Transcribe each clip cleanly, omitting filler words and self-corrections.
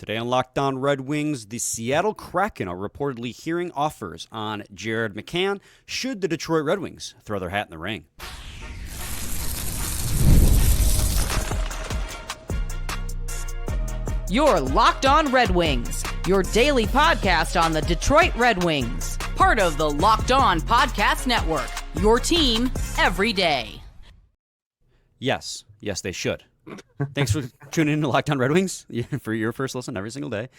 Today on Locked On Red Wings, the Seattle Kraken are reportedly hearing offers on Jared McCann should the Detroit Red Wings throw their hat in the ring. You're Locked On Red Wings, your daily podcast on the Detroit Red Wings. Part of the Locked On Podcast Network, your team every day. Yes, they should. Thanks for tuning in to Locked On Red Wings for your first listen every single day.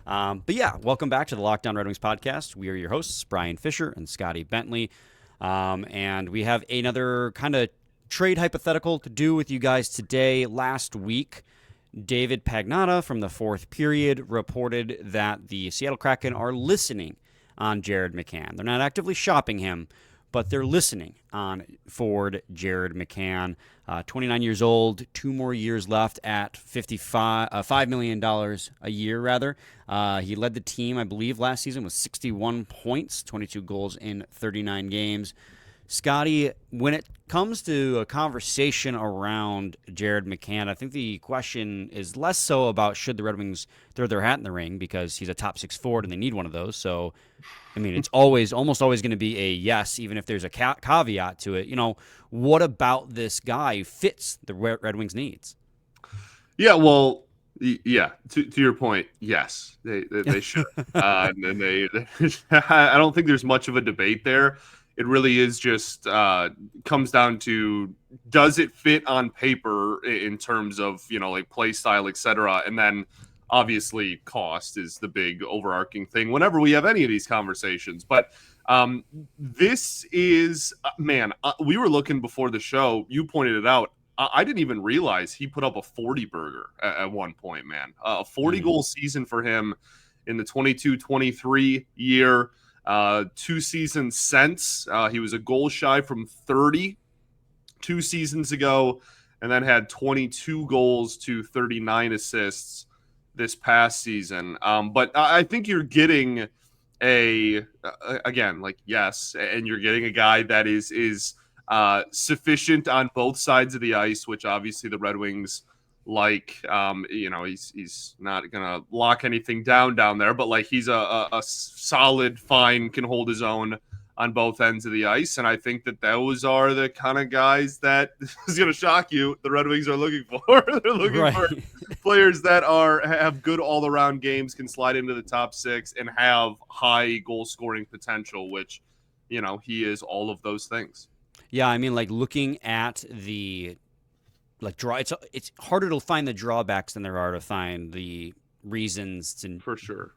Welcome back to the Locked On Red Wings podcast. We are your hosts, Brian Fisher and Scotty Bentley. And we have another kind of trade hypothetical to do with you guys today. Last week, David Pagnotta from the Fourth Period reported that the Seattle Kraken are listening on Jared McCann. They're not actively shopping him, but they're listening on Ford Jared McCann. 29 years old, 2 more years left at $5 million a year, rather. He led the team, I believe, last season with 61 points, 22 goals in 39 games. Scotty, when it comes to a conversation around Jared McCann, I think the question is less so about should the Red Wings throw their hat in the ring because he's a top 6 forward and they need one of those. So, I mean, it's almost always going to be a yes, even if there's a caveat to it. You know, what about this guy fits the Red Wings' needs? Yeah, well, yeah. To your point, yes, they should. And they I don't think there's much of a debate there. It really is just comes down to, does it fit on paper in terms of, like play style, et cetera? And then obviously cost is the big overarching thing whenever we have any of these conversations. But this is, we were looking before the show. You pointed it out. I didn't even realize he put up a 40-burger at one point, man. A 40-goal season for him in the 22-23 year. 2 seasons since, he was a goal shy from 30 2 seasons ago, and then had 22 goals to 39 assists this past season. But I think you're getting yes, and you're getting a guy that is sufficient on both sides of the ice, which obviously the Red Wings he's not gonna lock anything down there, but like he's a solid, fine, can hold his own on both ends of the ice, and I think that those are the kind of guys that is gonna shock you. The Red Wings are looking for. They're looking for players that have good all around games, can slide into the top 6, and have high goal scoring potential, which he is all of those things. Yeah, I mean, like looking at the it's harder to find the drawbacks than there are to find the reasons for sure.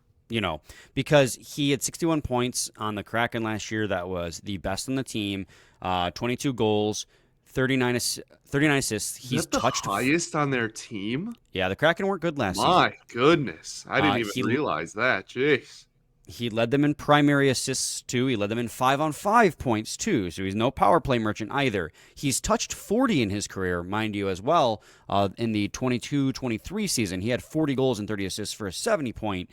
Because he had 61 points on the Kraken last year. That was the best on the team. 22 goals, 39 assists. He's touched highest on their team. Yeah, the Kraken weren't good last season. My goodness, I didn't even realize that. Jeez. He led them in primary assists, too. He led them in 5-on-5 points, too. So he's no power play merchant either. He's touched 40 in his career, mind you, as well. In the 22-23 season, he had 40 goals and 30 assists for a 70-point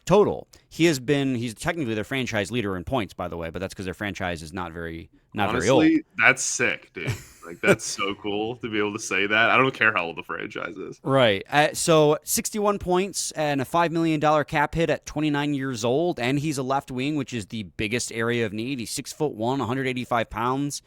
total. He's technically their franchise leader in points, by the way, but that's because their franchise is not very old. That's sick, dude. Like, that's so cool to be able to say that. I don't care how old the franchise is. Right. So 61 points and a $5 million cap hit at 29 years old, and he's a left wing, which is the biggest area of need. He's 6'1", 185 pounds.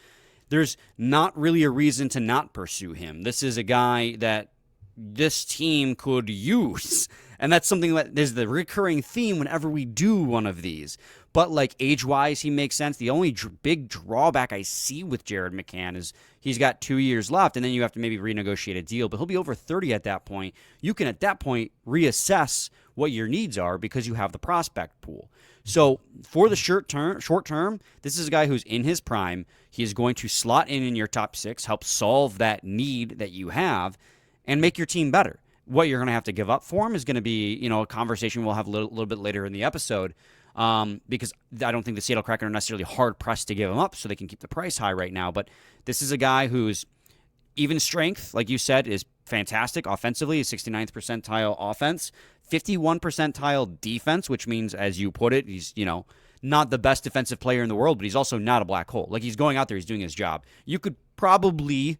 There's not really a reason to not pursue him. This is a guy that this team could use. And that's something that is the recurring theme whenever we do one of these. But like age-wise, he makes sense. The only big drawback I see with Jared McCann is he's got 2 years left, and then you have to maybe renegotiate a deal. But he'll be over 30 at that point. You can, at that point, reassess what your needs are because you have the prospect pool. So for the short term, this is a guy who's in his prime. He is going to slot in your top 6, help solve that need that you have, and make your team better. What you're going to have to give up for him is going to be, a conversation we'll have a little bit later in the episode, because I don't think the Seattle Kraken are necessarily hard-pressed to give him up so they can keep the price high right now. But this is a guy whose even strength, like you said, is fantastic offensively, 69th percentile offense, 51 percentile defense, which means, as you put it, he's, not the best defensive player in the world, but he's also not a black hole. Like, he's going out there, he's doing his job. You could probably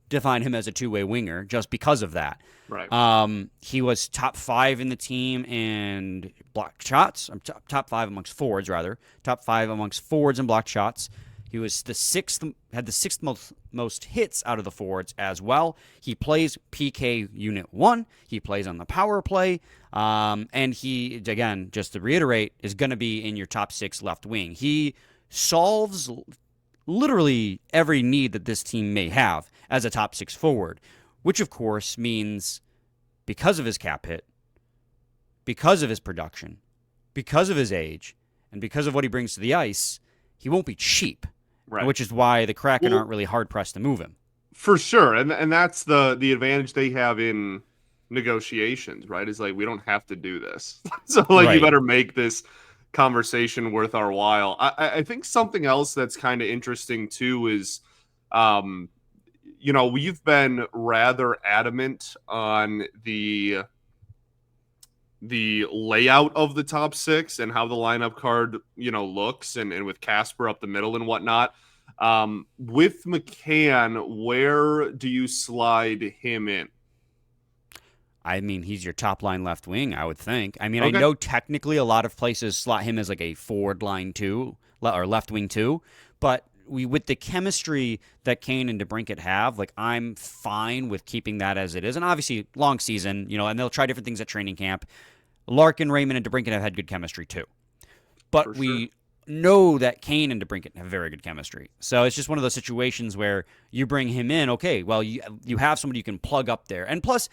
define him as a two-way winger just because of that. Right. He was top 5 in the team in blocked shots. Top 5 amongst forwards, rather. Top 5 amongst forwards and blocked shots. He was had the sixth most hits out of the forwards as well. He plays PK Unit 1. He plays on the power play. And he, again, just to reiterate, is going to be in your top 6 left wing. He solves literally every need that this team may have as a top 6 forward, which, of course, means because of his cap hit, because of his production, because of his age, and because of what he brings to the ice, he won't be cheap. Right. Which is why the Kraken aren't really hard-pressed to move him. For sure. And that's the advantage they have in negotiations, right? Is like, we don't have to do this. So, like, you better make this conversation worth our while. I think something else that's kind of interesting, too, is, we've been rather adamant on the layout of the top 6 and how the lineup card, looks and with Casper up the middle and whatnot. With McCann, where do you slide him in? I mean, he's your top line left wing, I would think. I mean, Okay. I know technically a lot of places slot him as like a forward line 2 or left wing 2, but with the chemistry that Kane and DeBrincat have, like, I'm fine with keeping that as it is. And obviously, long season, and they'll try different things at training camp. Larkin, Raymond, and DeBrincat have had good chemistry too. But we know that Kane and DeBrincat have very good chemistry. So it's just one of those situations where you bring him in, okay, well, you have somebody you can plug up there. And plus,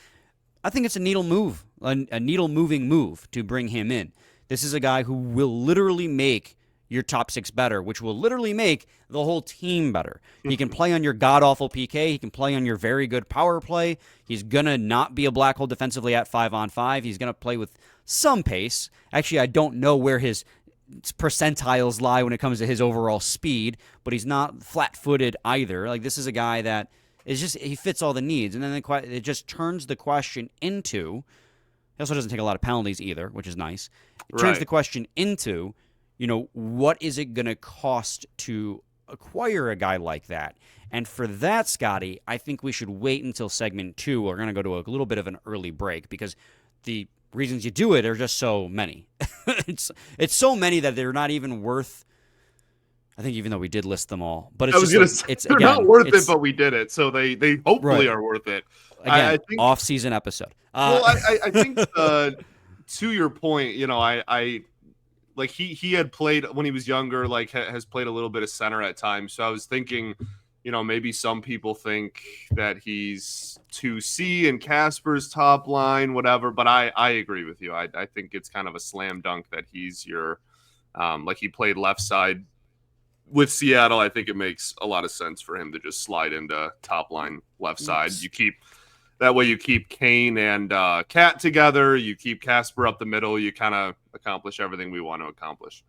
I think it's a needle-moving move to bring him in. This is a guy who will literally make your top 6 better, which will literally make the whole team better. He can play on your god-awful PK. He can play on your very good power play. He's going to not be a black hole defensively at 5-on-5. He's going to play with some pace. Actually, I don't know where his percentiles lie when it comes to his overall speed, but he's not flat-footed either. Like, this is a guy that is just, he fits all the needs. And then it just turns the question into, he also doesn't take a lot of penalties either, which is nice. It turns the question into, what is it going to cost to acquire a guy like that? And for that, Scotty, I think we should wait until segment 2. We're going to go to a little bit of an early break because the reasons you do it are just so many. It's so many that they're not even worth, I think, even though we did list them all. But it's they're not worth it, but we did it. So they hopefully are worth it. Again, I think, off-season episode. I think to your point, like he had played when he was younger, like has played a little bit of center at times. So I was thinking, maybe some people think that he's 2C in Casper's top line, whatever. But I agree with you. I think it's kind of a slam dunk that he's your, like he played left side with Seattle. I think it makes a lot of sense for him to just slide into top line left side. That way you keep Kane and Cat together. You keep Casper up the middle. You kind of accomplish everything we want to accomplish.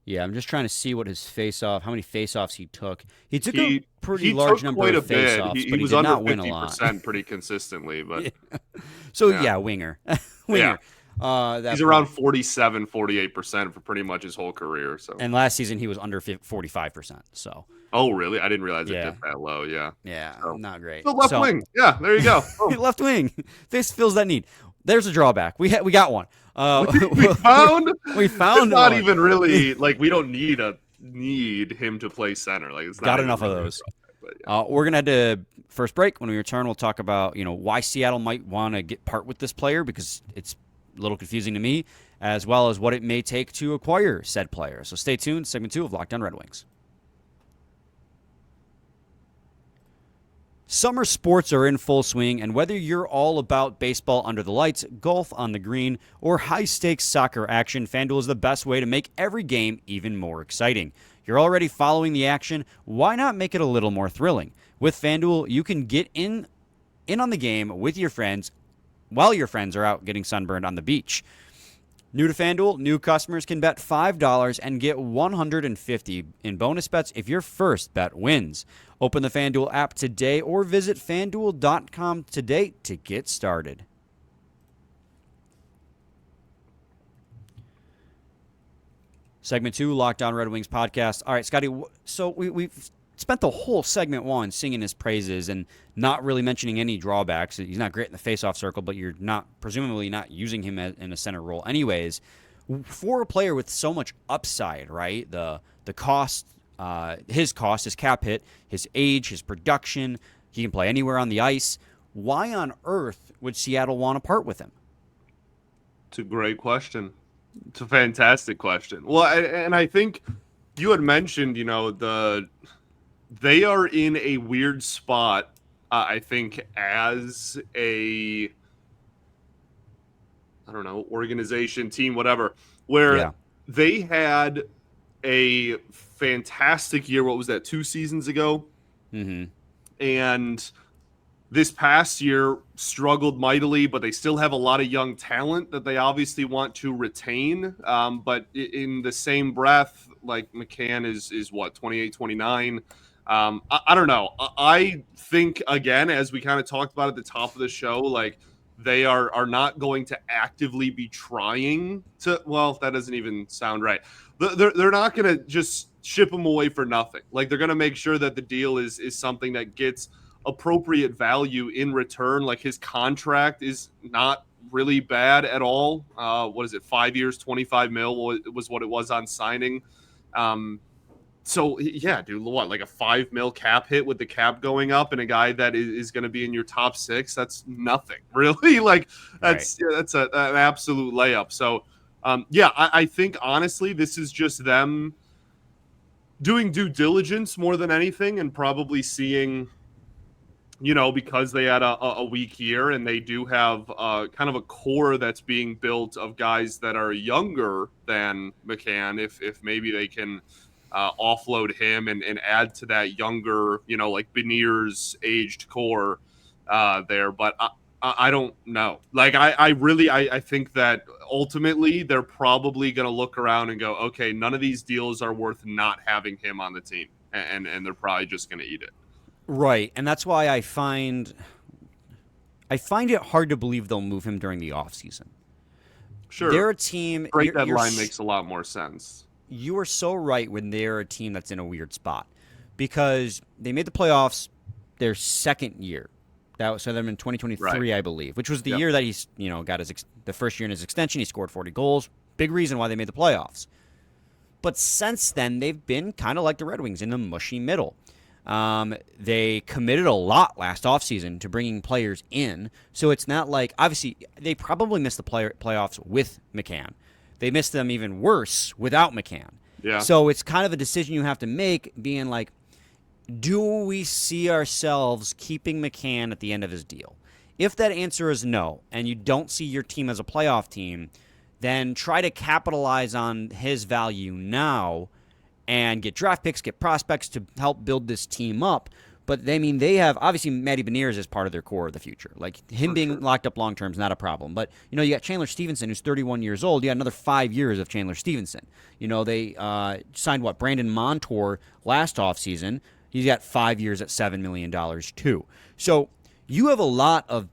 Yeah, I'm just trying to see what his how many face-offs he took. He took a pretty large number of face-offs, but he was did under not win a lot. 50% pretty consistently. But yeah, winger. Yeah. He's around 47, 48% for pretty much his whole career. So, and last season he was under 45%. So. Oh, really? I didn't realize it dipped that low. Yeah. Yeah, so, not great. The left wing. Yeah, there you go. Left wing. This fills that need. There's a drawback. We got one. We found. It's not one. even really like we don't need him to play center. Like it's not got enough of those. But, we're gonna head to first break. When we return, we'll talk about why Seattle might want to part with this player because it's a little confusing to me, as well as what it may take to acquire said player. So stay tuned. Segment 2 of Locked On Red Wings. Summer sports are in full swing, and whether you're all about baseball under the lights, golf on the green, or high-stakes soccer action, FanDuel is the best way to make every game even more exciting. You're already following the action. Why not make it a little more thrilling? With FanDuel, you can get in on the game with your friends while your friends are out getting sunburned on the beach. New to FanDuel, new customers can bet $5 and get $150 in bonus bets if your first bet wins. Open the FanDuel app today or visit FanDuel.com today to get started. Segment 2, Locked On Red Wings podcast. All right, Scotty, so we've spent the whole segment one singing his praises and not really mentioning any drawbacks. He's not great in the faceoff circle, but you're presumably not using him in a center role anyways. For a player with so much upside, right? The cost, his cap hit, his age, his production, he can play anywhere on the ice. Why on earth would Seattle want to part with him? It's a great question. It's a fantastic question. Well, and I think you had mentioned, they are in a weird spot, I think, as a, I don't know, organization, team, whatever, where they had a fantastic year. What was that, 2 seasons ago? Mm-hmm. And this past year struggled mightily, but they still have a lot of young talent that they obviously want to retain. But in the same breath, like McCann is what, 28, 29? I don't know. I think, again, as we kind of talked about at the top of the show, like they are not going to actively be trying to, well, that doesn't even sound right. They're not going to just ship him away for nothing. Like they're going to make sure that the deal is something that gets appropriate value in return. Like his contract is not really bad at all. What is it? 5 years, 25 mil was what it was on signing. So yeah, dude, what, like a 5 mil cap hit with the cap going up and a guy that is going to be in your top 6? That's nothing, really. Like that's an absolute layup. So I think honestly, this is just them doing due diligence more than anything, and probably seeing, because they had a weak year and they do have kind of a core that's being built of guys that are younger than McCann, if maybe they can offload him and add to that younger, like Beniers aged core there. But I don't know. Like I think that ultimately they're probably going to look around and go, okay, none of these deals are worth not having him on the team. And they're probably just going to eat it. Right, and that's why I find it hard to believe they'll move him during the offseason. Sure. They're a team. Trade deadline makes a lot more sense. You are so right when they're a team that's in a weird spot, because they made the playoffs their second year. That was them in 2023, right, I believe, which was the year that he's got the first year in his extension. He scored 40 goals. Big reason why they made the playoffs. But since then, they've been kind of like the Red Wings, in the mushy middle. They committed a lot last offseason to bringing players in. So it's not like, obviously, they probably missed the playoffs with McCann. They missed them even worse without McCann. Yeah. So it's kind of a decision you have to make, being like, do we see ourselves keeping McCann at the end of his deal? If that answer is no, and you don't see your team as a playoff team, then try to capitalize on his value now and get draft picks, get prospects to help build this team up. But they have, obviously, Matty Beniers is part of their core of the future. Like, him being locked up long term is not a problem. But, you got Chandler Stevenson, who's 31 years old. You got another 5 years of Chandler Stevenson. They signed, Brandon Montour last offseason. He's got 5 years at $7 million, too. So you have a lot of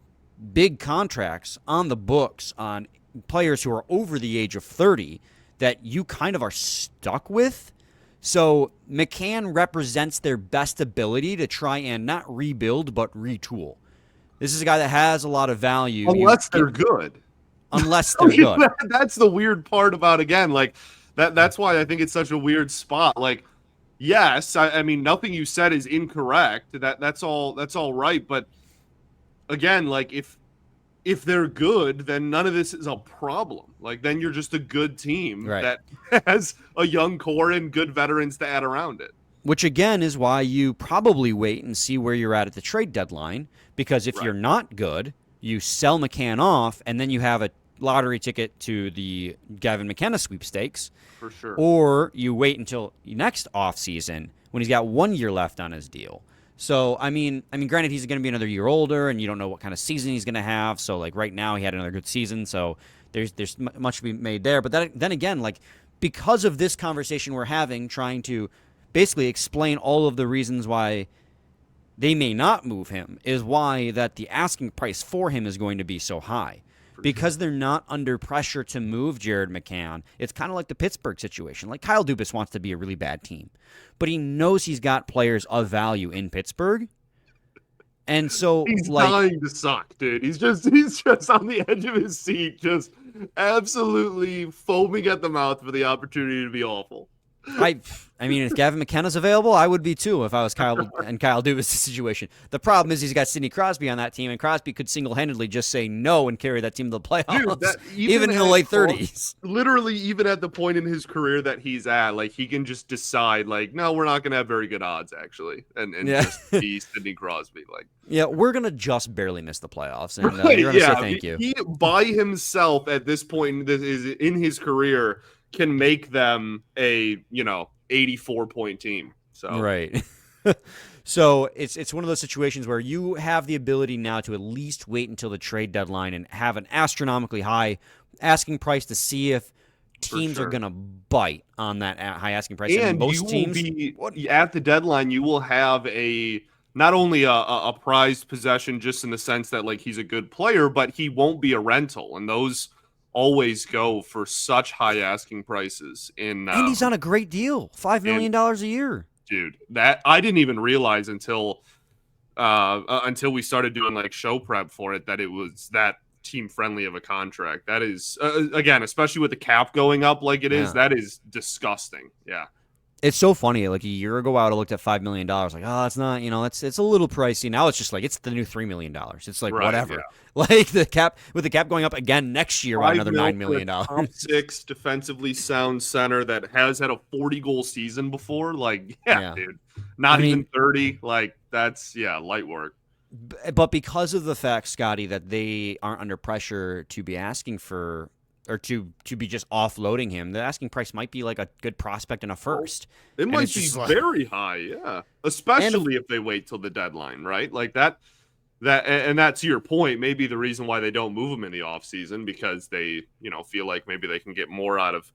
big contracts on the books on players who are over the age of 30 that you kind of are stuck with. So McCann represents their best ability to try and not rebuild, but retool. This is a guy that has a lot of value. Unless they're good. Unless they're good. That's the weird part about, again, like, that's why I think it's such a weird spot. Like, yes, I mean, nothing you said is incorrect. That's all right. But again, like, if they're good, then none of this is a problem. Like, then you're just a good team that has a young core and good veterans to add around it. Which, again, is why you probably wait and see where you're at the trade deadline. Because if you're not good, you sell McCann off, and then you have a lottery ticket to the Gavin McKenna sweepstakes. For sure. Or you wait until next offseason when he's got 1 year left on his deal. So, I mean, granted, he's going to be another year older, and you don't know what kind of season he's going to have. So, like, right now, he had another good season, so there's much to be made there. But then again, like, because of this conversation we're having, trying to basically explain all of the reasons why they may not move him, is why that the asking price for him is going to be so high. because they're not under pressure to move Jared McCann. It's kind of like the Pittsburgh situation. Like Kyle Dubas wants to be a really bad team, but he knows he's got players of value in Pittsburgh. And so he's dying to suck, dude. He's just on the edge of his seat, just absolutely foaming at the mouth for the opportunity to be awful. I mean, if Gavin McKenna's available, I would be too if I was Kyle Dubas' situation. The problem is he's got Sidney Crosby on that team, and Crosby could single-handedly just say no and carry that team to the playoffs, Dude, even in the late 30s. Literally, even at the point in his career that he's at, like he can just decide, like, no, we're not going to have very good odds, actually, and just be Sidney Crosby. Like, yeah, we're going to just barely miss the playoffs, and you're going to say thank you. He, by himself at this point in his career, can make them a 84-point team. So right. So it's one of those situations where you have the ability now to at least wait until the trade deadline and have an astronomically high asking price to see if teams are going to bite on that high asking price. And most teams at the deadline, you will have not only a prized possession just in the sense that like he's a good player, but he won't be a rental, and those always go for such high asking prices. And he's on a great deal, $5 million a year. Dude, that I didn't even realize until we started doing like show prep for it that it was that team friendly of a contract. That is again, especially with the cap going up like it is, that is disgusting. Yeah. It's so funny. Like a year ago, I would have looked at $5 million. Like, oh, it's not. It's a little pricey. Now it's just like it's the new $3 million. It's like whatever. Yeah. Like with the cap going up again next year by another $9 million. Top 6 defensively sound center that has had a 40-goal season before. Like, dude, not even 30. Like that's light work. But because of the fact, Scotty, that they aren't under pressure to be asking for. Or to be just offloading him, the asking price might be like a good prospect in a first. It might be very high, yeah. Especially if they wait till the deadline, right? Like that, and that's your point. Maybe the reason why they don't move him in the offseason because they, feel like maybe they can get more out of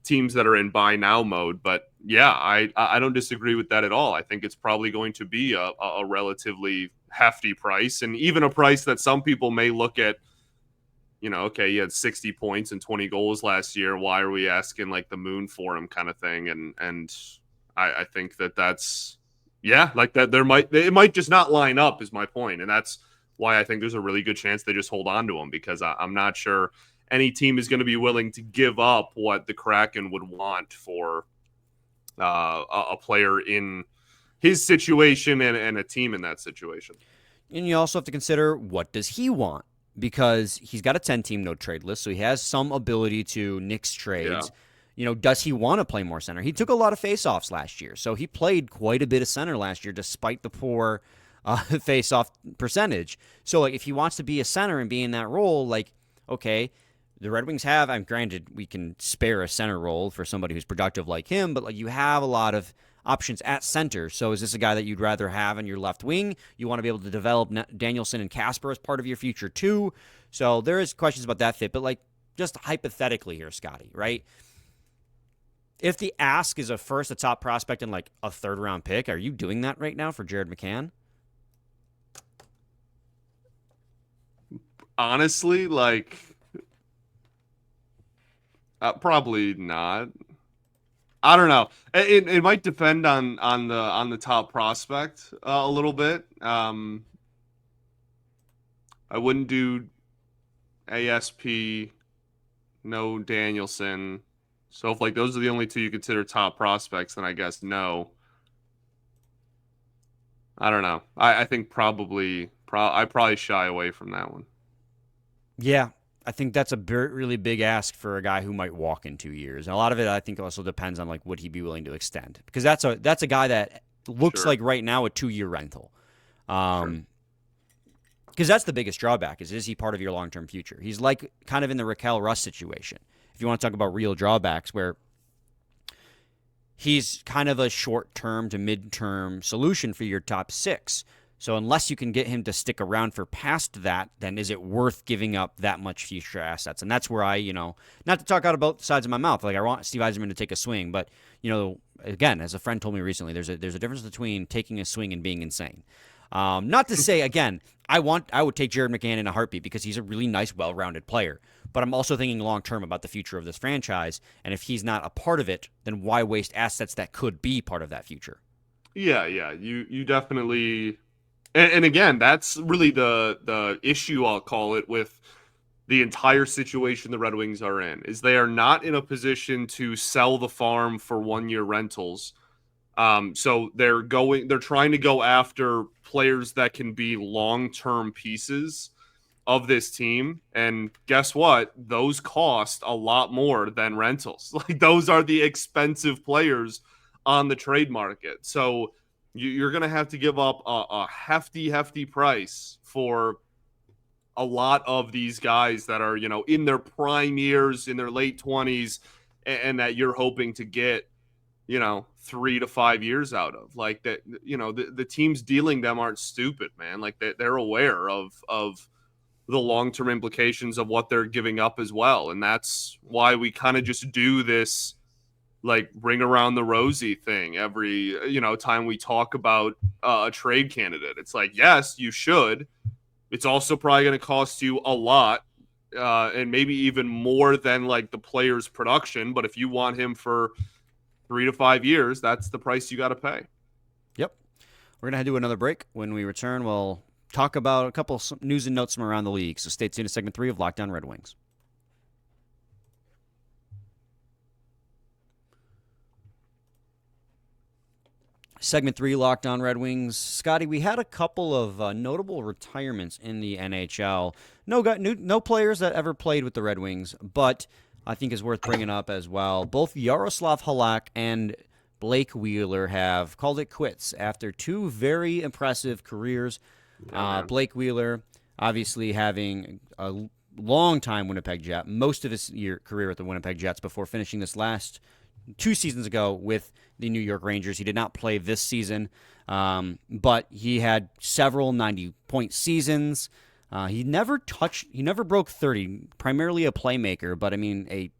teams that are in buy now mode. But yeah, I don't disagree with that at all. I think it's probably going to be a relatively hefty price, and even a price that some people may look at. Okay, he had 60 points and 20 goals last year. Why are we asking like the moon for him kind of thing? And I think that's like that it might just not line up is my point. And that's why I think there's a really good chance they just hold on to him because I'm not sure any team is going to be willing to give up what the Kraken would want for a player in his situation and a team in that situation. And you also have to consider what does he want? Because he's got a 10-team no-trade list, so he has some ability to nix trades. Yeah. Does he want to play more center? He took a lot of face-offs last year, so he played quite a bit of center last year despite the poor face-off percentage. So, like, if he wants to be a center and be in that role, like, okay, the Red Wings have, granted, we can spare a center role for somebody who's productive like him, but, like, you have a lot of options at center. So is this a guy that you'd rather have on your left wing? You want to be able to develop Danielson and Kasper as part of your future too. So there is questions about that fit, but like just hypothetically here, Scotty, right? If the ask is a top prospect and like a 3rd round pick, are you doing that right now for Jared McCann? Honestly, like probably not. I don't know. It might depend on the top prospect a little bit. I wouldn't do ASP, no Danielson. So if like those are the only 2 you consider top prospects, then I guess no. I don't know. I think I probably shy away from that one. Yeah. I think that's a really big ask for a guy who might walk in 2 years. And a lot of it, I think, also depends on like would he be willing to extend? Because that's a guy that looks like right now a 2-year rental. Because that's the biggest drawback is he part of your long-term future? He's like kind of in the Raquel Russ situation. If you want to talk about real drawbacks, where he's kind of a short-term to mid-term solution for your top 6. So unless you can get him to stick around for past that, then is it worth giving up that much future assets? And that's where I, not to talk out of both sides of my mouth. Like I want Steve Yzerman to take a swing, but again, as a friend told me recently, there's a difference between taking a swing and being insane. Not to say, again, I would take Jared McCann in a heartbeat because he's a really nice, well-rounded player. But I'm also thinking long-term about the future of this franchise. And if he's not a part of it, then why waste assets that could be part of that future? Yeah. You definitely, and again, that's really the issue, I'll call it, with the entire situation the Red Wings are in, is they are not in a position to sell the farm for 1-year rentals. So they're trying to go after players that can be long-term pieces of this team. And guess what? Those cost a lot more than rentals. Like, those are the expensive players on the trade market. So you're going to have to give up a hefty price for a lot of these guys that are, in their prime years, in their late 20s, and that you're hoping to get, 3 to 5 years out of. Like that, the teams dealing them aren't stupid, man. Like they're aware of the long-term implications of what they're giving up as well. And that's why we kind of just do this, like, ring around the rosy thing every, time we talk about a trade candidate. It's like, yes, you should. It's also probably going to cost you a lot, and maybe even more than like the player's production. But if you want him for 3 to 5 years, that's the price you got to pay. Yep. We're going to do another break. When we return, we'll talk about a couple of news and notes from around the league. So stay tuned to segment 3 of Locked On Red Wings. Segment 3, Locked On Red Wings. Scotty, we had a couple of notable retirements in the NHL. No players that ever played with the Red Wings, but I think is worth bringing up as well. Both Yaroslav Halak and Blake Wheeler have called it quits after 2 very impressive careers. Blake Wheeler, obviously having a long-time Winnipeg Jet, most of his career at the Winnipeg Jets before finishing this last 2 seasons ago with the New York Rangers. He did not play this season, but he had several 90-point seasons. He never broke 30, primarily a playmaker, but I mean, a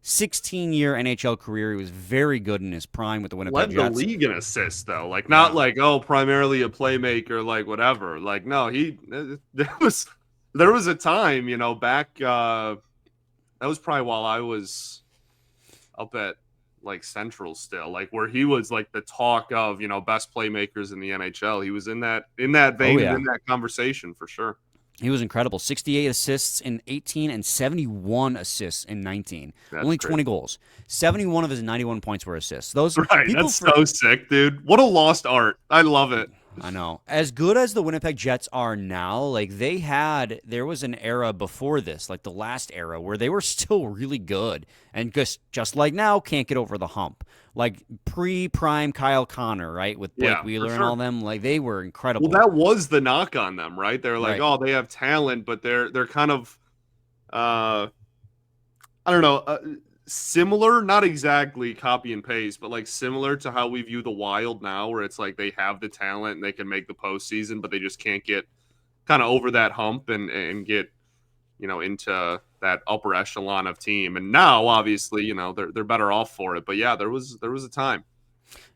16-year NHL career. He was very good in his prime with the Winnipeg Jets. Led the league in assists, though. Like, not like, primarily a playmaker, like whatever. Like, no, there was a time, back, that was probably while I was up at like Central still, like where he was like the talk of, best playmakers in the NHL. He was in that vein, in that conversation for sure. He was incredible. 68 assists in 18 and 71 assists in 19. That's Only great. 20 goals. 71 of his 91 points were assists. Those right. That's so sick, dude. What a lost art. I love it. I know. As good as the Winnipeg Jets are now, like there was an era before this, like the last era, where they were still really good and just like now can't get over the hump. Like pre-prime Kyle Connor, right, with Blake Wheeler and all them, like they were incredible. Well, that was the knock on them, right? They're like, oh, they have talent, but they're kind of, I don't know, similar, not exactly copy and paste, but like similar to how we view the Wild now, where it's like they have the talent and they can make the postseason, but they just can't get kind of over that hump and get, into that upper echelon of team. And now, obviously, they're better off for it. But yeah, there was a time.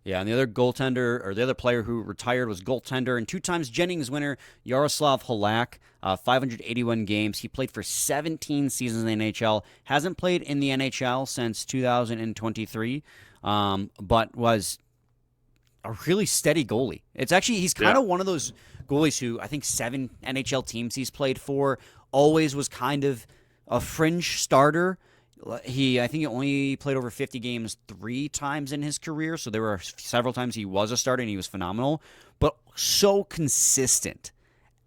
Yeah, and the other goaltender, or the other player who retired, was goaltender and 2 times Jennings winner Yaroslav Halak. 581 games. He played for 17 seasons in the NHL. Hasn't played in the NHL since 2023, but was a really steady goalie. He's kind of one of those goalies who I think 7 NHL teams he's played for always was kind of a fringe starter. I think he only played over 50 games 3 times in his career, so there were several times he was a starter and he was phenomenal, but so consistent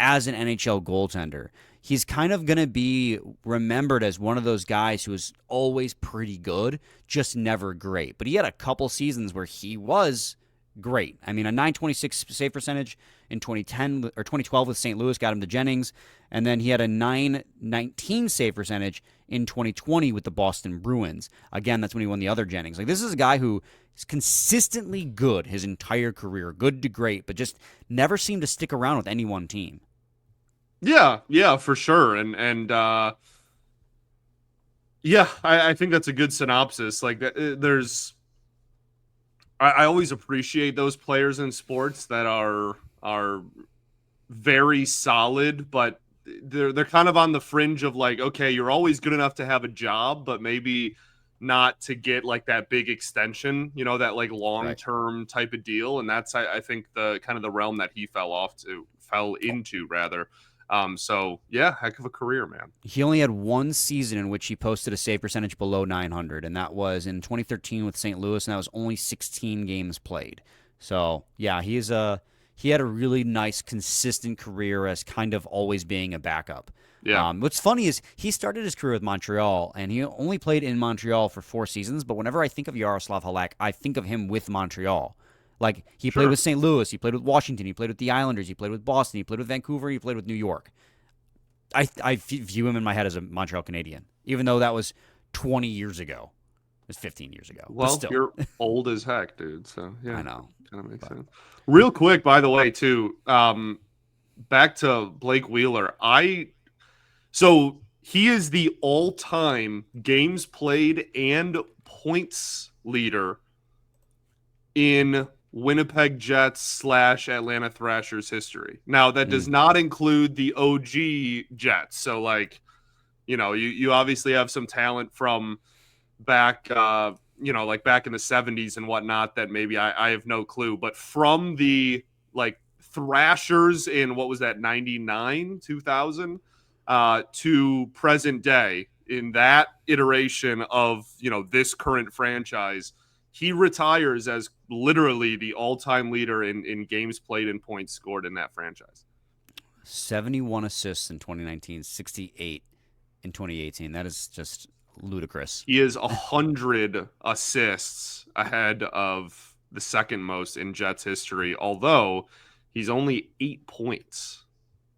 as an NHL goaltender. He's kind of going to be remembered as one of those guys who is always pretty good, just never great. But he had a couple seasons where he was great. I mean, a .926 save percentage in 2010 or 2012 with St. Louis got him to Jennings, and then he had a .919 save percentage in 2020 with the Boston Bruins. Again, that's when he won the other Jennings. Like, this is a guy who is consistently good his entire career, good to great, but just never seemed to stick around with any one team. Yeah, for sure. And I think that's a good synopsis. Like, I always appreciate those players in sports that are very solid, but they're kind of on the fringe of like, okay, you're always good enough to have a job, but maybe not to get like that big extension, that like long-term type of deal. And that's, I think, the kind of the realm that he fell into rather. So yeah, heck of a career, man. He only had one season in which he posted a save percentage below 900, and that was in 2013 with St. Louis, and that was only 16 games played. So yeah, he had a really nice, consistent career as kind of always being a backup. Yeah. What's funny is he started his career with Montreal, and he only played in Montreal for 4 seasons. But whenever I think of Yaroslav Halak, I think of him with Montreal. Like, he played with St. Louis, he played with Washington, he played with the Islanders, he played with Boston, he played with Vancouver, he played with New York. I view him in my head as a Montreal Canadian, even though that was 20 years ago. It was 15 years ago. Well, you're old as heck, dude. So yeah, I know. Kind of makes sense. Real quick, by the way, too. Back to Blake Wheeler. So he is the all-time games played and points leader in Winnipeg Jets / Atlanta Thrashers history. Now, that does not include the OG Jets. So, like, you obviously have some talent from back, like back in the 70s and whatnot that maybe I have no clue. But from the, like, Thrashers in, what was that, 99, 2000, to present day, in that iteration of, this current franchise, he retires as literally the all-time leader in games played and points scored in that franchise. 71 assists in 2019, 68 in 2018. That is just ludicrous. He is 100 assists ahead of the second most in Jets history, although he's only 8 points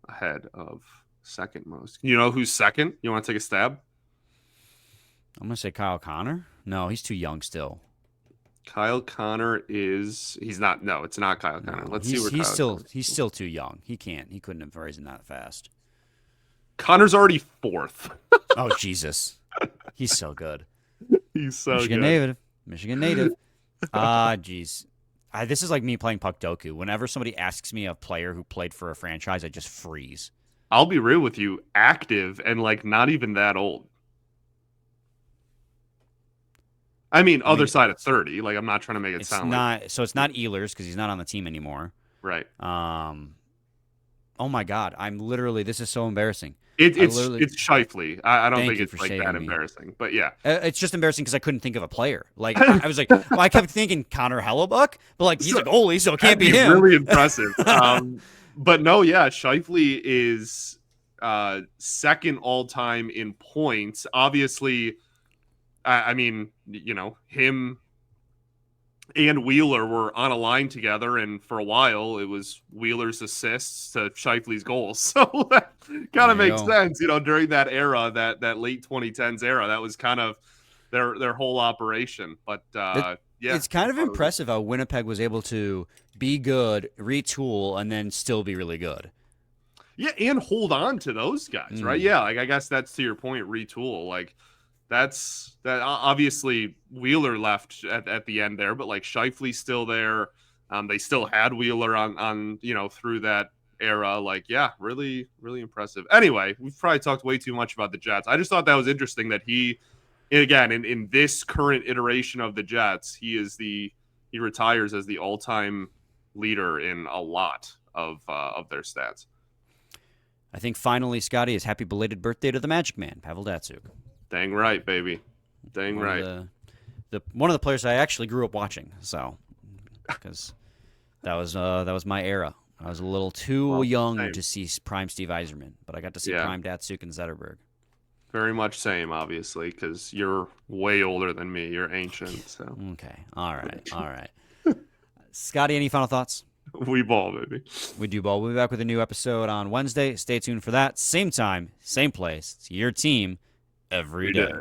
ahead of second most. You know who's second? You want to take a stab? I'm going to say Kyle Connor. No, he's too young still. Kyle Connor he's not. No, it's not Kyle Connor. No, Let's see where he's still too young. He couldn't have risen that fast. Connor's already 4th. Oh, Jesus. He's so good. He's so Michigan good. Michigan native. Jeez. This is like me playing Puck Doku. Whenever somebody asks me a player who played for a franchise, I just freeze. I'll be real with you. Active and like not even that old. I mean, other side of 30. Like, I'm not trying to make it sound like... So it's not Ehlers because he's not on the team anymore. Right. Oh, my God. This is so embarrassing. It's Scheifele. I don't think it's like that me. Embarrassing. But yeah. It's just embarrassing because I couldn't think of a player. Like, I was like, well, I kept thinking Connor Hellebuck, but like, he's a goalie, so it can't be him. Really impressive. But no, yeah, Scheifele is second all-time in points. Obviously... I mean, him and Wheeler were on a line together, and for a while it was Wheeler's assists to Scheifele's goals. So that kind of makes sense, during that era, that late 2010s era. That was kind of their whole operation. But yeah, it's kind of impressive how Winnipeg was able to be good, retool, and then still be really good. Yeah, and hold on to those guys, right? Yeah, like I guess that's to your point, retool. Like that obviously Wheeler left at the end there, but like Scheifele's still there. They still had Wheeler on through that era. Like, yeah, really, really impressive. Anyway, we've probably talked way too much about the Jets. I just thought that was interesting that he, again, in this current iteration of the Jets, he retires as the all-time leader in a lot of their stats. I think finally, Scotty, is happy belated birthday to the Magic Man, Pavel Datsyuk. Dang right, baby. Dang right. One of the players I actually grew up watching, so because that was my era. I was a little too young to see prime Steve Yzerman, but I got to see prime Datsyuk and Zetterberg. Very much same, obviously, because you're way older than me. You're ancient. So okay, all right. Scotty, any final thoughts? We ball, baby. We do ball. We'll be back with a new episode on Wednesday. Stay tuned for that. Same time, same place. It's your team every day.